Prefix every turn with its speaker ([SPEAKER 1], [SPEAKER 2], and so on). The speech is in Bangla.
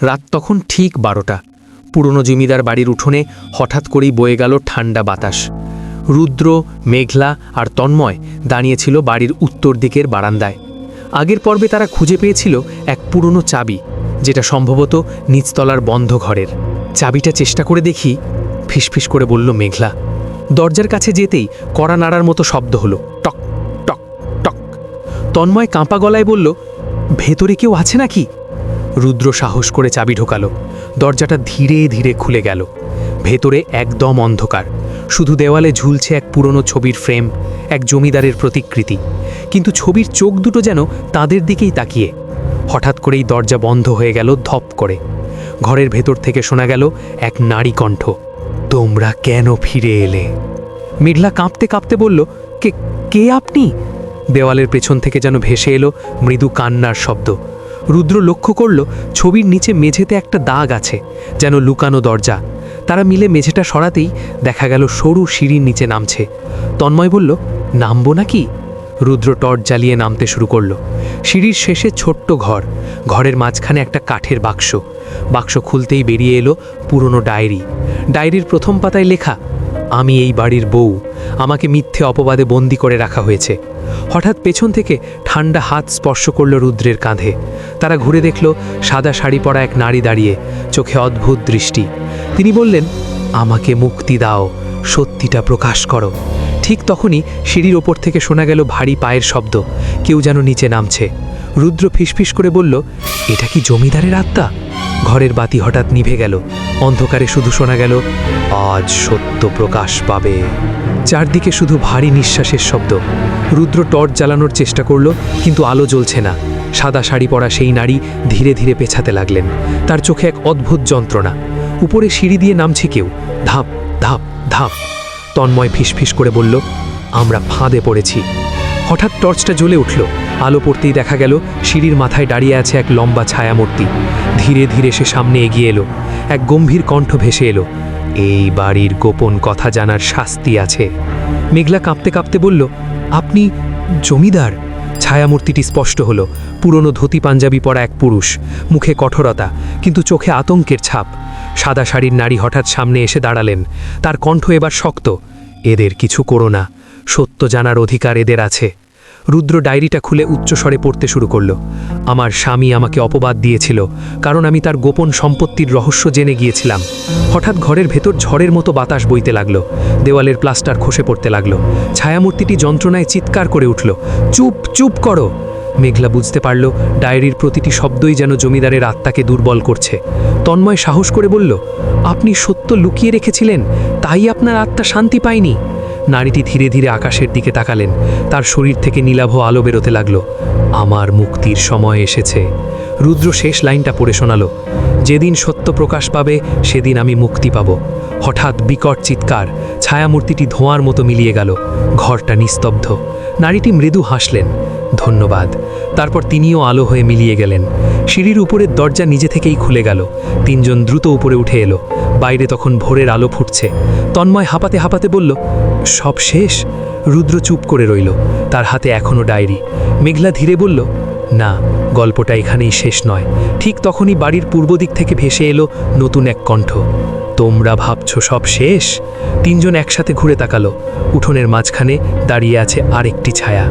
[SPEAKER 1] রাত তখন ঠিক 12টা। পুরনো জমিদার বাড়ির উঠোনে হঠাৎ করেই বয়ে গেল ঠান্ডা বাতাস। রুদ্র, মেঘলা আর তন্ময় দাঁড়িয়েছিল বাড়ির উত্তর দিকের বারান্দায়। আগের পর্বে তারা খুঁজে পেয়েছিল এক পুরনো চাবি, যেটা সম্ভবত নিচতলার বন্ধ ঘরের। চাবিটা চেষ্টা করে দেখি, ফিসফিস করে বলল মেঘলা। দরজার কাছে যেতেই কড়া নাড়ার মতো শব্দ হলো, টক টক টক। তন্ময় কাঁপা গলায় বলল, ভেতরে কেউ আছে নাকি? রুদ্র সাহস করে চাবি ঢোকালো। দরজাটা ধীরে ধীরে খুলে গেল। ভেতরে একদম অন্ধকার, শুধু দেওয়ালে ঝুলছে এক পুরনো ছবির ফ্রেম, এক জমিদারের প্রতিকৃতি। কিন্তু ছবির চোখ দুটো যেন তাদের দিকেই তাকিয়ে। হঠাৎ করেই দরজা বন্ধ হয়ে গেল ধপ করে। ঘরের ভেতর থেকে শোনা গেল এক নারী কণ্ঠ, তোমরা কেন ফিরে এলে? মেঘলা কাঁপতে কাঁপতে বলল, কে কে আপনি? দেওয়ালের পেছন থেকে যেন ভেসে এলো মৃদু কান্নার শব্দ। রুদ্র লক্ষ্য করল ছবির নিচে মেঝেতে একটা দাগ আছে, যেন লুকানো দরজা। তারা মিলে মেঝেটা সরাতেই দেখা গেল সরু সিঁড়ির নিচে নামছে। তন্ময় বলল, নামবো নাকি? রুদ্র টর্চ জ্বালিয়ে নামতে শুরু করল। সিঁড়ির শেষে ছোট্ট ঘর, ঘরের মাঝখানে একটা কাঠের বাক্স। বাক্স খুলতেই বেরিয়ে এলো পুরনো ডায়েরি। ডায়েরির প্রথম পাতায় লেখা, আমি এই বাড়ির বউ, আমাকে মিথ্যে অপবাদে বন্দি করে রাখা হয়েছে। হঠাৎ পেছন থেকে ঠান্ডা হাত স্পর্শ করল রুদ্রের কাঁধে। তারা ঘুরে দেখল সাদা শাড়ি পরা এক নারী দাঁড়িয়ে, চোখে অদ্ভুত দৃষ্টি। তিনি বললেন, আমাকে মুক্তি দাও, সত্যিটা প্রকাশ করো। ঠিক তখনই সিঁড়ির ওপর থেকে শোনা গেল ভারী পায়ের শব্দ, কেউ যেন নিচে নামছে। রুদ্র ফিসফিস করে বলল, এটা কি জমিদারের আত্মা? ঘরের বাতি হঠাৎ নিভে গেল। অন্ধকারে শুধু শোনা গেল, আজ সত্য প্রকাশ পাবে। চারদিকে শুধু ভারী নিঃশ্বাসের শব্দ। রুদ্র টর্চ জ্বালানোর চেষ্টা করল, কিন্তু আলো জ্বলছে না। সাদা শাড়ি পরা সেই নারী ধীরে ধীরে পেছাতে লাগলেন। তার চোখে এক অদ্ভুত যন্ত্রণা। উপরে সিঁড়ি দিয়ে নামছে কেউ, ধাপ ধাপ ধাপ। তন্ময় ফিসফিস করে বলল, আমরা ফাঁদে পড়েছি। হঠাৎ টর্চটা জ্বলে উঠল। আলো পড়তেই দেখা গেল সিঁড়ির মাথায় দাঁড়িয়ে আছে এক লম্বা ছায়ামূর্তি। ধীরে ধীরে সে সামনে এগিয়ে এলো। এক গম্ভীর কণ্ঠ ভেসে এলো, এই বাড়ির গোপন কথা জানার শাস্তি আছে। মেঘলা কাঁপতে কাঁপতে বলল, আপনি জমিদার? ছায়ামূর্তিটি স্পষ্ট হলো, পুরনো ধুতি পাঞ্জাবি পরা এক পুরুষ, মুখে কঠোরতা কিন্তু চোখে আতঙ্কের ছাপ। সাদা শাড়ির নারী হঠাৎ সামনে এসে দাঁড়ালেন। তার কণ্ঠ এবার শক্ত, এদের কিছু করো না, সত্য জানার অধিকার এদের আছে। রুদ্র ডায়েরিটা খুলে উচ্চস্বরে পড়তে শুরু করল। আমার স্বামী আমাকে অপবাদ দিয়েছিল, কারণ আমি তার গোপন সম্পত্তির রহস্য জেনে গিয়েছিলাম। হঠাৎ ঘরের ভেতর ঝড়ের মতো বাতাস বইতে লাগলো। দেওয়ালের প্লাস্টার খসে পড়তে লাগলো। ছায়ামূর্তিটি যন্ত্রণায় চিৎকার করে উঠল, চুপ চুপ করো। মেঘলা বুঝতে পারল ডায়েরির প্রতিটি শব্দই যেন জমিদারের আত্মাকে দুর্বল করছে। তন্ময় সাহস করে বলল, আপনি সত্য লুকিয়ে রেখেছিলেন, তাই আপনার আত্মা শান্তি পায়নি। নারীটি ধীরে ধীরে আকাশের দিকে তাকালেন। তার শরীর থেকে নীলাভ আলো বেরোতে লাগলো। আমার মুক্তির সময় এসেছে। রুদ্র শেষ লাইনটা পড়ে শোনালো, যেদিন সত্য প্রকাশ পাবে সেদিন আমি মুক্তি পাব। হঠাৎ বিকট চিৎকার, ছায়ামূর্তিটি ধোঁয়ার মতো মিলিয়ে গেল। ঘরটা নিস্তব্ধ। নারীটি মৃদু হাসলেন, ধন্যবাদ। তারপর তিনিও আলো হয়ে মিলিয়ে গেলেন। সিঁড়ির উপরের দরজা নিজে থেকেই খুলে গেল। তিনজন দ্রুত উপরে উঠে এলো। বাইরে তখন ভোরের আলো ফুটছে। তন্ময় হাঁপাতে হাঁপাতে বলল, সব শেষ? রুদ্র চুপ করে রইল, তার হাতে এখনো ডায়েরি। মেঘলা ধীরে বলল, না, গল্পটা এখানেই শেষ নয়। ঠিক তখনই বাড়ির পূর্ব দিক থেকে ভেসে এলো নতুন এক কণ্ঠ, তোমরা ভাবছো সব শেষ? তিনজন একসাথে ঘুরে তাকালো। উঠোনের মাঝখানে দাঁড়িয়ে আছে আরেকটি ছায়া।